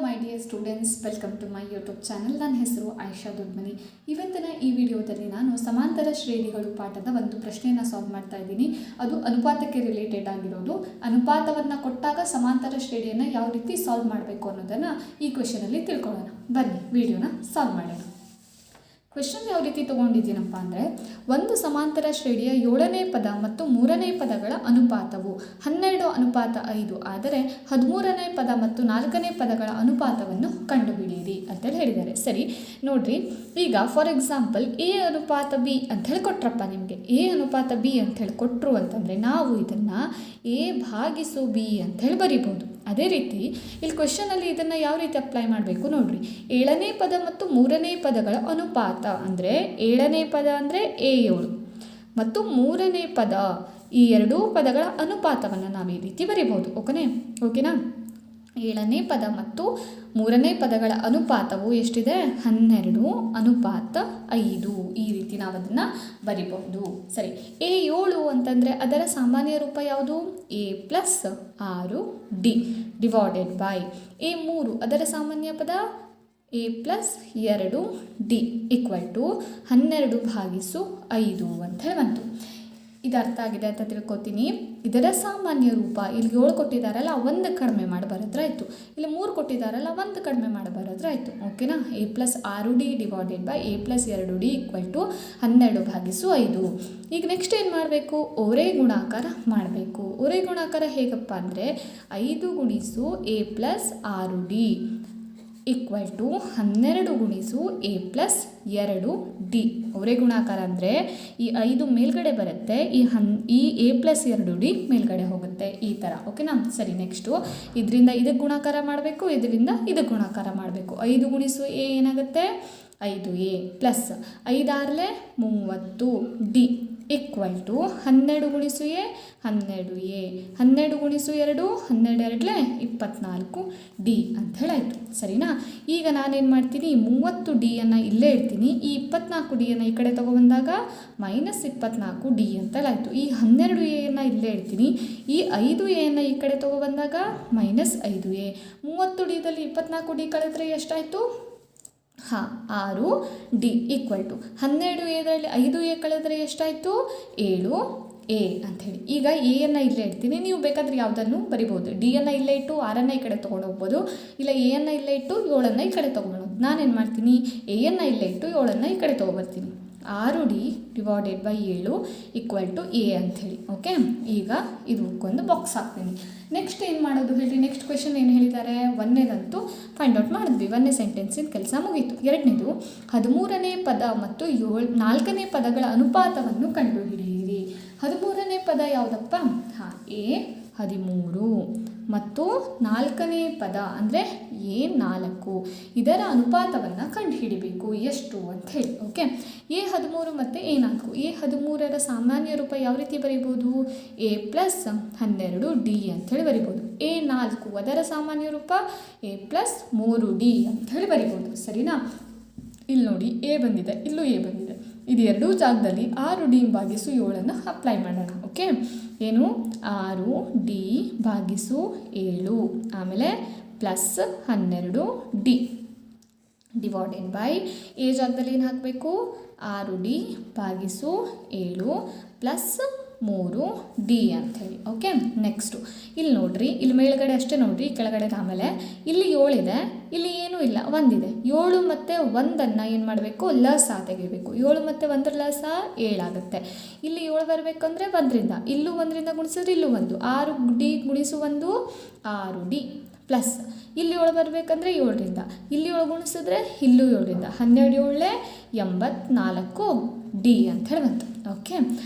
My dear students, welcome to my YouTube channel. ನನ್ನ ಹೆಸರು ಆಯಿಷಾ ದೊಡ್ಮನಿ. ಇವತ್ತಿನ ಈ ವಿಡಿಯೋದಲ್ಲಿ ನಾನು ಸಮಾಂತರ ಶ್ರೇಣಿಗಳು ಪಾಠದ ಒಂದು ಪ್ರಶ್ನೆಯನ್ನು ಸಾಲ್ವ್ ಮಾಡ್ತಾ ಇದ್ದೀನಿ. ಅದು ಅನುಪಾತಕ್ಕೆ ರಿಲೇಟೆಡ್ ಆಗಿರೋದು. ಅನುಪಾತವನ್ನು ಕೊಟ್ಟಾಗ ಸಮಾಂತರ ಶ್ರೇಣಿಯನ್ನು ಯಾವ ರೀತಿ ಸಾಲ್ವ್ ಮಾಡಬೇಕು ಅನ್ನೋದನ್ನು ಈ ಕ್ವೆಶನಲ್ಲಿ ತಿಳ್ಕೊಳ್ಳೋಣ. ಬನ್ನಿ ವಿಡಿಯೋನ ಸಾಲ್ವ್ ಮಾಡೋಣ. ಕ್ವೆಶನ್ ಯಾವ ರೀತಿ ತೊಗೊಂಡಿದ್ದೀನಪ್ಪ ಅಂದರೆ, ಒಂದು ಸಮಾಂತರ ಶ್ರೇಣಿಯ 7ನೇ ಪದ ಮತ್ತು 3ನೇ ಪದಗಳ ಅನುಪಾತವು 12:5 ಆದರೆ 13ನೇ ಪದ ಮತ್ತು 4ನೇ ಪದಗಳ ಅನುಪಾತವನ್ನು ಕಂಡುಹಿಡಿಯಿರಿ ಅಂತೇಳಿ ಹೇಳಿದ್ದಾರೆ. ಸರಿ ನೋಡ್ರಿ, ಈಗ ಫಾರ್ ಎಕ್ಸಾಂಪಲ್ ಎ ಅನುಪಾತ ಬಿ ಅಂಥೇಳಿ ಕೊಟ್ರಪ್ಪ ನಿಮಗೆ. ಎ ಅನುಪಾತ ಬಿ ಅಂಥೇಳಿ ಕೊಟ್ಟರು ಅಂತಂದರೆ ನಾವು ಇದನ್ನು ಎ ಭಾಗಿಸು ಬಿ ಅಂಥೇಳಿ ಬರಿಬೋದು. ಅದೇ ರೀತಿ ಇಲ್ಲಿ ಕ್ವೆಶನಲ್ಲಿ ಇದನ್ನು ಯಾವ ರೀತಿ ಅಪ್ಲೈ ಮಾಡಬೇಕು ನೋಡ್ರಿ. 7ನೇ ಪದ ಮತ್ತು 3ನೇ ಪದಗಳ ಅನುಪಾತ ಅಂದರೆ 7ನೇ ಪದ ಅಂದರೆ A7 ಮತ್ತು 3ನೇ ಪದ, ಈ ಎರಡೂ ಪದಗಳ ಅನುಪಾತವನ್ನು ನಾವು ಈ ರೀತಿ ಬರಿಬೋದು. ಓಕೆನಾ 7ನೇ ಪದ ಮತ್ತು 3ನೇ ಪದಗಳ ಅನುಪಾತವು ಎಷ್ಟಿದೆ? 12:5. ಈ ರೀತಿ ನಾವು ಅದನ್ನು ಬರಿಬಹುದು. ಸರಿ, A7 ಅಂತಂದರೆ ಅದರ ಸಾಮಾನ್ಯ ರೂಪ ಯಾವುದು? A + 6D divided by A3 ಅದರ ಸಾಮಾನ್ಯ ಪದ A + 2D = 12/5 ಅಂತ ಹೇಳಿ ಬಂತು. ಇದು ಅರ್ಥ ಆಗಿದೆ ಅಂತ ತಿಳ್ಕೊತೀನಿ. ಇದರ ಸಾಮಾನ್ಯ ರೂಪ ಇಲ್ಲಿ 7 ಕೊಟ್ಟಿದ್ದಾರಲ್ಲ, 1 ಕಡಿಮೆ ಮಾಡಿ ಬರೆದ್ರಾಯ್ತು. ಇಲ್ಲಿ 3 ಕೊಟ್ಟಿದ್ದಾರಲ್ಲ, 1 ಕಡಿಮೆ ಮಾಡಿ ಬರೆದ್ರಾಯ್ತು. ಓಕೆನಾ? A + 6D divided by A + 2D = 12/5. ಈಗ ನೆಕ್ಸ್ಟ್ ಏನು ಮಾಡಬೇಕು? ಓರೆ ಗುಣಾಕಾರ ಮಾಡಬೇಕು. ಓರೆ ಗುಣಾಕಾರ ಹೇಗಪ್ಪ ಅಂದರೆ 5 × A + 6D = 12 × A + 2D. ಅವರೇ ಗುಣಾಕಾರ ಅಂದರೆ ಈ 5 ಮೇಲ್ಗಡೆ ಬರುತ್ತೆ, ಈ A + 2D ಮೇಲ್ಗಡೆ ಹೋಗುತ್ತೆ, ಈ ಥರ. ಓಕೆನಾ? ಸರಿ, ನೆಕ್ಸ್ಟು ಇದರಿಂದ ಇದಕ್ಕೆ ಗುಣಾಕಾರ ಮಾಡಬೇಕು, ಇದರಿಂದ ಇದಕ್ಕೆ ಗುಣಾಕಾರ ಮಾಡಬೇಕು. 5 × A ಏನಾಗುತ್ತೆ? 5A + 5 × 30D = 12 × A 12A, 12 × 2 12 24D ಅಂತ ಹೇಳಾಯಿತು. ಸರಿನಾ? ಈಗ ನಾನೇನು ಮಾಡ್ತೀನಿ, 30Dಯನ್ನು ಇಲ್ಲೇ ಇಡ್ತೀನಿ. ಈ 24Dಯನ್ನು ಈ ಕಡೆ ತೊಗೊಬಂದಾಗ -24D ಅಂತೇಳಾಯಿತು. ಈ 12Aಯನ್ನು ಇಲ್ಲೇ ಇಡ್ತೀನಿ. ಈ 5Aಯನ್ನು ಈ ಕಡೆ ತೊಗೊಬಂದಾಗ -5A. 30Dದಲ್ಲಿ 24D ಕಳೆದ್ರೆ ಎಷ್ಟಾಯಿತು? 6D = 12Aದಲ್ಲಿ 5A ಕಳೆದರೆ ಎಷ್ಟಾಯಿತು? 7A ಅಂಥೇಳಿ. ಈಗ ಎಯನ್ನು ಇಲ್ಲೇ ಇಡ್ತೀನಿ. ನೀವು ಬೇಕಾದರೆ ಯಾವುದನ್ನು ಬರಿಬೋದು. ಡಿಯನ್ನು ಇಲ್ಲೇ ಇಟ್ಟು 6ಅನ್ನು ಈ ಕಡೆ ತೊಗೊಂಡು ಹೋಗ್ಬೋದು, ಇಲ್ಲ ಎಯನ್ನು ಇಲ್ಲೇ ಇಟ್ಟು 7ಅನ್ನು ಈ ಕಡೆ ತೊಗೊಬೋದು. ನಾನೇನು ಮಾಡ್ತೀನಿ, ಎಯನ್ನು ಇಲ್ಲೇ ಇಟ್ಟು 7ಅನ್ನು ಈ ಕಡೆ ತೊಗೊಬರ್ತೀನಿ. 6D ಡಿವೈಡೆಡ್ ಬೈ 7 = A ಅಂಥೇಳಿ. ಓಕೆ, ಈಗ ಇದಕ್ಕೊಂದು ಬಾಕ್ಸ್ ಹಾಕ್ತೀನಿ. ನೆಕ್ಸ್ಟ್ ಏನು ಮಾಡೋದು ಹೇಳ್ರಿ? ನೆಕ್ಸ್ಟ್ ಕ್ವೆಶನ್ ಏನು ಹೇಳಿದ್ದಾರೆ? 1ನೇದಂತೂ ಫೈಂಡ್ ಔಟ್ ಮಾಡಿದ್ವಿ. 1ನೇ ಸೆಂಟೆನ್ಸಿನ ಕೆಲಸ ಮುಗೀತು. 2ನೇದು 13ನೇ ಪದ ಮತ್ತು 4ನೇ ಪದಗಳ ಅನುಪಾತವನ್ನು ಕಂಡುಹಿಡಿಯಿರಿ. 13ನೇ ಪದ ಯಾವುದಪ್ಪ? A13 ಮತ್ತು 4ನೇ ಪದ ಅಂದರೆ A4. ಇದರ ಅನುಪಾತವನ್ನು ಕಂಡುಹಿಡಿಬೇಕು. ಎಷ್ಟು ಅಂತ ಹೇಳಿ. ಓಕೆ, A13 ಮತ್ತು A4. A13ರ ಸಾಮಾನ್ಯ ರೂಪ ಯಾವ ರೀತಿ ಬರಿಬೋದು? A + 12D ಅಂಥೇಳಿ ಬರಿಬೋದು. A4 ಅದರ ಸಾಮಾನ್ಯ ರೂಪ A + 3D ಅಂಥೇಳಿ ಬರಿಬೋದು. ಸರಿನಾ? ಇಲ್ಲಿ ನೋಡಿ, A ಬಂದಿದೆ, ಇಲ್ಲೂ A ಬಂದಿದೆ. ಇದು ಎರಡೂ ಜಾಗದಲ್ಲಿ 6D / 7 ಅಪ್ಲೈ ಮಾಡೋಣ. ಓಕೆ, ಏನು? 6D / 7 ಆಮೇಲೆ +12D ಡಿವೈಡೆಡ್ ಬೈ ಎ ಜಾಗದಲ್ಲಿ ಏನು ಹಾಕಬೇಕು? 6D / 7 +3D ಅಂಥೇಳಿ. ಓಕೆ, ನೆಕ್ಸ್ಟು ಇಲ್ಲಿ ನೋಡಿರಿ, ಇಲ್ಲಿ ಮೇಲ್ಗಡೆ ಅಷ್ಟೇ ನೋಡಿರಿ, ಕೆಳಗಡೆ ಆಮೇಲೆ ಇಲ್ಲಿ 7 ಇದೆ, ಇಲ್ಲಿ ಏನೂ ಇಲ್ಲ, 1 ಇದೆ. 7 ಮತ್ತು 1ಅನ್ನು ಏನು ಮಾಡಬೇಕು? ಲಸ ತೆಗಿಬೇಕು. 7 ಮತ್ತು 1 ಲಸ 7 ಆಗುತ್ತೆ. ಇಲ್ಲಿ 7 ಬರಬೇಕಂದ್ರೆ 1ರಿಂದ, ಇಲ್ಲೂ 1ರಿಂದ ಗುಣಿಸಿದ್ರೆ ಇಲ್ಲೂ 1, 6D × 1 6D ಪ್ಲಸ್ ಇಲ್ಲಿ 7 ಬರಬೇಕಂದ್ರೆ 7ರಿಂದ, ಇಲ್ಲಿ 7 ಗುಣಿಸಿದ್ರೆ ಇಲ್ಲೂ 7ರಿಂದ, 12 84D ಅಂಥೇಳಿ ಬಂತು. ಓಕೆ,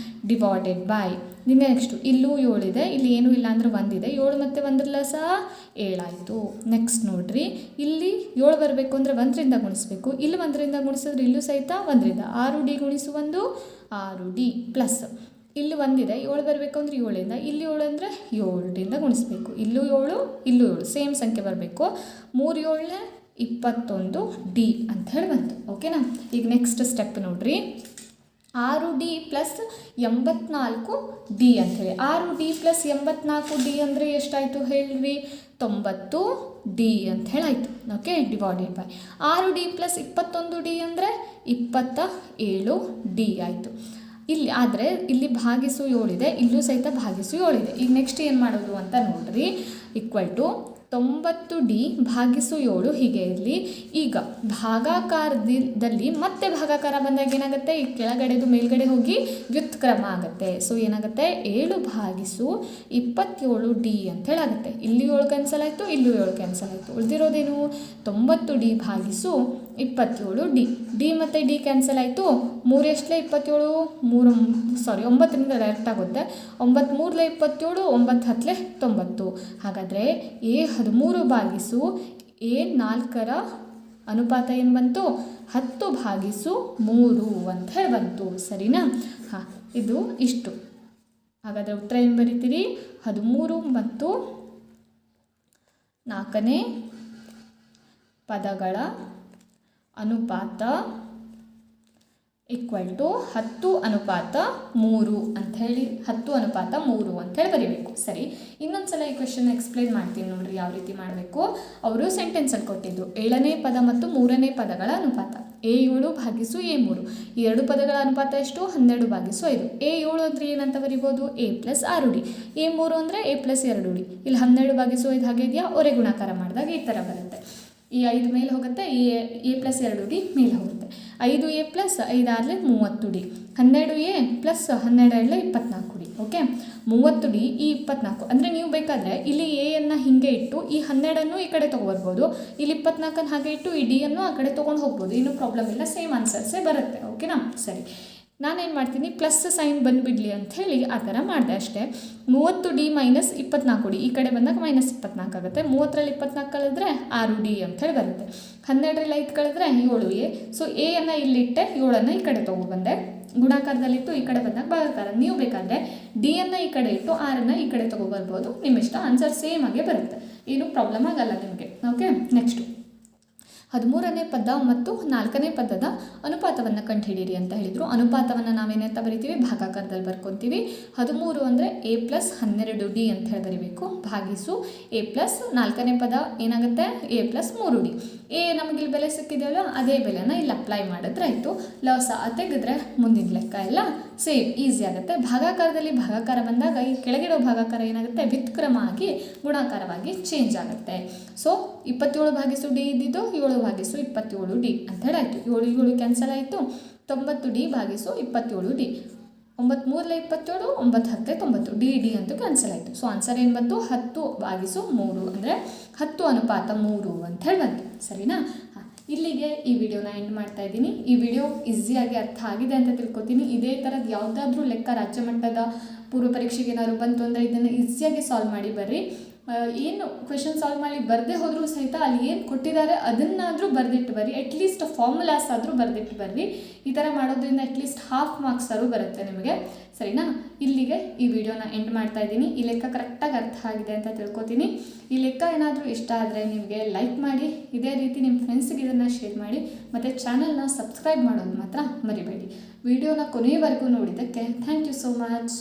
ಡಿವೈಡೆಡ್ ಬೈ ನೆಕ್ಸ್ಟು ಇಲ್ಲೂ 7 ಇದೆ, ಇಲ್ಲಿ ಏನೂ ಇಲ್ಲ ಅಂದರೆ 1 ಇದೆ. 7 ಮತ್ತು 1 ಲಸ 7 ಆಯಿತು. ನೆಕ್ಸ್ಟ್ ನೋಡಿರಿ, ಇಲ್ಲಿ 7 ಬರಬೇಕು ಅಂದರೆ 1ರಿಂದ ಗುಣಿಸ್ಬೇಕು, ಇಲ್ಲಿ 1ರಿಂದ ಗುಣಿಸಿದ್ರೆ ಇಲ್ಲೂ ಸಹಿತ 1ರಿಂದ, 6D × 1 6D ಪ್ಲಸ್ ಇಲ್ಲಿ 1 ಇದೆ, 7 ಬರಬೇಕು ಅಂದರೆ 7ರಿಂದ, ಇಲ್ಲಿ 7 ಅಂದರೆ 7ರಿಂದ ಗುಣಿಸ್ಬೇಕು, ಇಲ್ಲೂ 7 ಇಲ್ಲೂ 7 ಸೇಮ್ ಸಂಖ್ಯೆ ಬರಬೇಕು. 3 7 21D ಅಂತ ಹೇಳಿ ಬಂತು. ಓಕೆನಾ? ಈಗ ನೆಕ್ಸ್ಟ್ ಸ್ಟೆಪ್ ನೋಡಿರಿ, 6D ಪ್ಲಸ್ 84D ಅಂಥೇಳಿ. 6D ಪ್ಲಸ್ 84D ಅಂದರೆ ಎಷ್ಟಾಯಿತು ಹೇಳ್ರಿ? 90D ಅಂತ ಹೇಳಾಯಿತು. Okay, divided by 6D plus 21D ಅಂದರೆ 27D ಆಯಿತು. ಇಲ್ಲಿ ಆದರೆ ಇಲ್ಲಿ ಭಾಗಿಸು 7 ಇದೆ, ಇಲ್ಲೂ ಸಹಿತ ಭಾಗಿಸು 7 ಇದೆ. ಈಗ ನೆಕ್ಸ್ಟ್ ಏನು ಮಾಡೋದು ಅಂತ ನೋಡ್ರಿ. ಈಕ್ವಲ್ ಟು 90D ಭಾಗಿಸು 7 ಹೀಗೆ ಇರಲಿ. ಈಗ ಭಾಗಾಕಾರದಲ್ಲಿ ಮತ್ತೆ ಭಾಗಾಕಾರ ಬಂದಾಗ ಏನಾಗುತ್ತೆ? ಈ ಕೆಳಗಡೆದು ಮೇಲ್ಗಡೆ ಹೋಗಿ ವ್ಯುತ್ಕ್ರಮ ಆಗುತ್ತೆ. ಸೊ ಏನಾಗುತ್ತೆ? 7 ಭಾಗಿಸು 27D ಅಂತ ಹೇಳಾಗುತ್ತೆ. ಇಲ್ಲಿ 7 ಕ್ಯಾನ್ಸಲ್ ಆಯಿತು, ಇಲ್ಲೂ 7 ಕ್ಯಾನ್ಸಲ್ ಆಯಿತು. ಉಳಿದಿರೋದೇನು? 90D ಭಾಗಿಸು 27D. ಡಿ ಮತ್ತು ಡಿ ಕ್ಯಾನ್ಸಲ್ ಆಯಿತು. 3 ಎಷ್ಟಲೇ 27? 9ರಿಂದ ಡೈರೆಕ್ಟ್ ಆಗುತ್ತೆ. 9 3 27, 9 10 90. ಹಾಗಾದರೆ A13 ಭಾಗಿಸು A4 ಅನುಪಾತ ಏನು ಬಂತು? 10 ಭಾಗಿಸು 3 ಅಂತ ಹೇಳಿ ಬಂತು. ಸರಿನಾ? ಹಾಂ, ಇದು ಇಷ್ಟು. ಹಾಗಾದರೆ ಉತ್ತರ ಏನು ಬರೀತೀರಿ? 13 ಮತ್ತು 4ನೇ ಪದಗಳ ಅನುಪಾತ ಈಕ್ವಲ್ ಟು 10:3 ಅಂಥೇಳಿ 10:3 ಅಂಥೇಳಿ ಬರೀಬೇಕು. ಸರಿ, ಇನ್ನೊಂದು ಸಲ ಈ ಕ್ವೆಶನ್ ಎಕ್ಸ್ಪ್ಲೇನ್ ಮಾಡ್ತೀನಿ ನೋಡ್ರಿ ಯಾವ ರೀತಿ ಮಾಡಬೇಕು. ಅವರು ಸೆಂಟೆನ್ಸಲ್ಲಿ ಕೊಟ್ಟಿದ್ದು 7ನೇ ಪದ ಮತ್ತು 3ನೇ ಪದಗಳ ಅನುಪಾತ A7 ಭಾಗಿಸು A3. ಈ 2 ಪದಗಳ ಅನುಪಾತ ಎಷ್ಟು? 12/5. A7 ಅಂದರೆ ಏನಂತ ಬರಿಬೋದು? A plus 6D. A3 ಅಂದರೆ A ಪ್ಲಸ್ 2D. ಇಲ್ಲಿ 12/5 ಹಾಗೆ ಇದೆಯಾ? ಒರೆ ಗುಣಾಕಾರ ಮಾಡಿದಾಗ ಈ ಥರ ಬರುತ್ತೆ. ಈ 5 ಮೇಲೆ ಹೋಗುತ್ತೆ, A ಪ್ಲಸ್ 2D ಮೇಲೆ ಹೋಗುತ್ತೆ. 5A plus 5 30D. 12A plus 12 24D. Okay, 30D ಈ 24. ಅಂದರೆ ನೀವು ಬೇಕಾದರೆ ಇಲ್ಲಿ ಎಯನ್ನು ಹೀಗೆ ಇಟ್ಟು ಈ 12ಅನ್ನು ಈ ಕಡೆ ತೊಗೊಬರ್ಬೋದು, ಇಲ್ಲಿ 24ಅನ್ನು ಹಾಗೆ ಇಟ್ಟು ಈ ಡಿಯನ್ನು ಆ ಕಡೆ ತೊಗೊಂಡು ಹೋಗ್ಬೋದು. ಏನೂ ಪ್ರಾಬ್ಲಮ್ ಇಲ್ಲ, ಸೇಮ್ ಆನ್ಸರ್ಸೇ ಬರುತ್ತೆ. ಓಕೆನಾ? ಸರಿ, ನಾನೇನು ಮಾಡ್ತೀನಿ, ಪ್ಲಸ್ ಸೈನ್ ಬಂದುಬಿಡಲಿ ಅಂಥೇಳಿ ಆ ಥರ ಮಾಡಿದೆ ಅಷ್ಟೇ. 30D ಮೈನಸ್ 24D ಈ ಕಡೆ ಬಂದಾಗ ಮೈನಸ್ 24 ಆಗುತ್ತೆ. 30ರಲ್ಲಿ 24 ಕಳೆದ್ರೆ 6D ಅಂಥೇಳಿ ಬರುತ್ತೆ. 12ರಲ್ಲಿ 5 ಕಳೆದ್ರೆ 7A. ಸೊ ಎಯನ್ನು ಇಲ್ಲಿಟ್ಟೆ, 7ಅನ್ನು ಈ ಕಡೆ ತೊಗೊಬಂದೆ, ಗುಣಾಕಾರದಲ್ಲಿಟ್ಟು ಈ ಕಡೆ ಬಂದಾಗ ಭಾಗಾಕಾರ. ನೀವು ಬೇಕಾದರೆ ಡಿಯನ್ನು ಈ ಕಡೆ ಇಟ್ಟು 6ಅನ್ನು ಈ ಕಡೆ ತೊಗೊಬರ್ಬೋದು, ನಿಮ್ಮಿಷ್ಟ. ಆನ್ಸರ್ ಸೇಮ್ ಆಗೇ ಬರುತ್ತೆ, ಏನೂ ಪ್ರಾಬ್ಲಮ್ ಆಗಲ್ಲ ನಿಮಗೆ. ಓಕೆ, ನೆಕ್ಸ್ಟು 13ನೇ ಪದ ಮತ್ತು 4ನೇ ಪದದ ಅನುಪಾತವನ್ನು ಕಂಡುಹಿಡೀರಿ ಅಂತ ಹೇಳಿದರು. ಅನುಪಾತವನ್ನು ನಾವೇನಂತ ಬರಿತೀವಿ? ಭಾಗಾಕಾರದಲ್ಲಿ ಬರ್ಕೊತೀವಿ. 13 ಅಂದರೆ A ಪ್ಲಸ್ 12D ಅಂತ ಹೇಳಿ ಬರೀಬೇಕು. ಭಾಗಿಸು A ಪ್ಲಸ್ 4ನೇ ಪದ ಏನಾಗುತ್ತೆ? A plus 3D. ಎ ನಮಗಿಲ್ಲಿ ಬೆಲೆ ಸಿಕ್ಕಿದೆಯಲ್ಲ, ಅದೇ ಬೆಲೆನ ಇಲ್ಲಿ ಅಪ್ಲೈ ಮಾಡಿದ್ರೆ ಆಯಿತು. ಲಸ ತೆಗೆದ್ರೆ ಮುಂದಿನ ಲೆಕ್ಕ ಎಲ್ಲ ಸೇಮ್ ಈಸಿ ಆಗುತ್ತೆ. ಭಾಗಾಕಾರದಲ್ಲಿ ಭಾಗಾಕಾರ ಬಂದಾಗ ಈ ಕೆಳಗಿರೋ ಭಾಗಾಕಾರ ಏನಾಗುತ್ತೆ? ವ್ಯುತ್ಕ್ರಮ ಆಗಿ ಗುಣಾಕಾರವಾಗಿ ಚೇಂಜ್ ಆಗುತ್ತೆ. ಸೊ 27/D ಇದ್ದಿದ್ದು 7/27D ಅಂತ ಹೇಳಿ ಆಯಿತು. 7 ಕ್ಯಾನ್ಸಲ್ ಆಯಿತು. 90D ಭಾಗಿಸು 27D. 9 3 27, 9 10 90. ಡಿ ಅಂತೂ ಕ್ಯಾನ್ಸಲ್ ಆಯಿತು. ಸೊ ಆನ್ಸರ್ ಏನು ಬಂತು? 10/3 ಅಂದರೆ 10:3 ಅಂತ ಹೇಳಿ ಬಂತು. ಸರಿನಾ? ಹಾಂ, ಇಲ್ಲಿಗೆ ಈ ವಿಡಿಯೋನ ಎಂಡ್ ಮಾಡ್ತಾ ಇದ್ದೀನಿ. ಈ ವಿಡಿಯೋ ಈಸಿಯಾಗಿ ಅರ್ಥ ಆಗಿದೆ ಅಂತ ತಿಳ್ಕೊತೀನಿ. ಇದೇ ಥರದ್ದು ಯಾವುದಾದ್ರೂ ಲೆಕ್ಕ ರಾಜ್ಯ ಮಟ್ಟದ ಪೂರ್ವ ಪರೀಕ್ಷೆಗೆ ಏನಾದ್ರು ಬಂತು ಅಂದರೆ ಇದನ್ನು ಈಸಿಯಾಗಿ ಸಾಲ್ವ್ ಮಾಡಿ ಬರ್ರಿ. ಏನು ಕ್ವೆಶನ್ ಸಾಲ್ವ್ ಮಾಡಿ ಬರದೇ ಹೋದರೂ ಸಹಿತ ಅಲ್ಲಿ ಏನು ಕೊಟ್ಟಿದ್ದಾರೆ ಅದನ್ನಾದರೂ ಬರೆದಿಟ್ಟು ಬರ್ರಿ. ಅಟ್ಲೀಸ್ಟ್ ಫಾರ್ಮುಲಾಸ್ ಆದರೂ ಬರೆದಿಟ್ಟು ಬರ್ರಿ. ಈ ಥರ ಮಾಡೋದ್ರಿಂದ ಅಟ್ಲೀಸ್ಟ್ ಹಾಫ್ ಮಾರ್ಕ್ಸ್ ಆದರೂ ಬರುತ್ತೆ ನಿಮಗೆ. ಸರಿನಾ? ಇಲ್ಲಿಗೆ ಈ ವಿಡಿಯೋನ ಎಂಡ್ ಮಾಡ್ತಾ ಇದ್ದೀನಿ. ಈ ಲೆಕ್ಕ ಕರೆಕ್ಟಾಗಿ ಅರ್ಥ ಆಗಿದೆ ಅಂತ ತಿಳ್ಕೊತೀನಿ. ಈ ಲೆಕ್ಕ ಏನಾದರೂ ಇಷ್ಟ ಆದರೆ ನಿಮಗೆ ಲೈಕ್ ಮಾಡಿ, ಇದೇ ರೀತಿ ನಿಮ್ಮ ಫ್ರೆಂಡ್ಸಿಗೆ ಇದನ್ನು ಶೇರ್ ಮಾಡಿ, ಮತ್ತು ಚಾನಲ್ನ ಸಬ್ಸ್ಕ್ರೈಬ್ ಮಾಡೋದು ಮಾತ್ರ ಮರಿಬೇಡಿ. ವಿಡಿಯೋನ ಕೊನೆಯವರೆಗೂ ನೋಡಿದ್ದಕ್ಕೆ ಥ್ಯಾಂಕ್ ಯು ಸೋ ಮಚ್.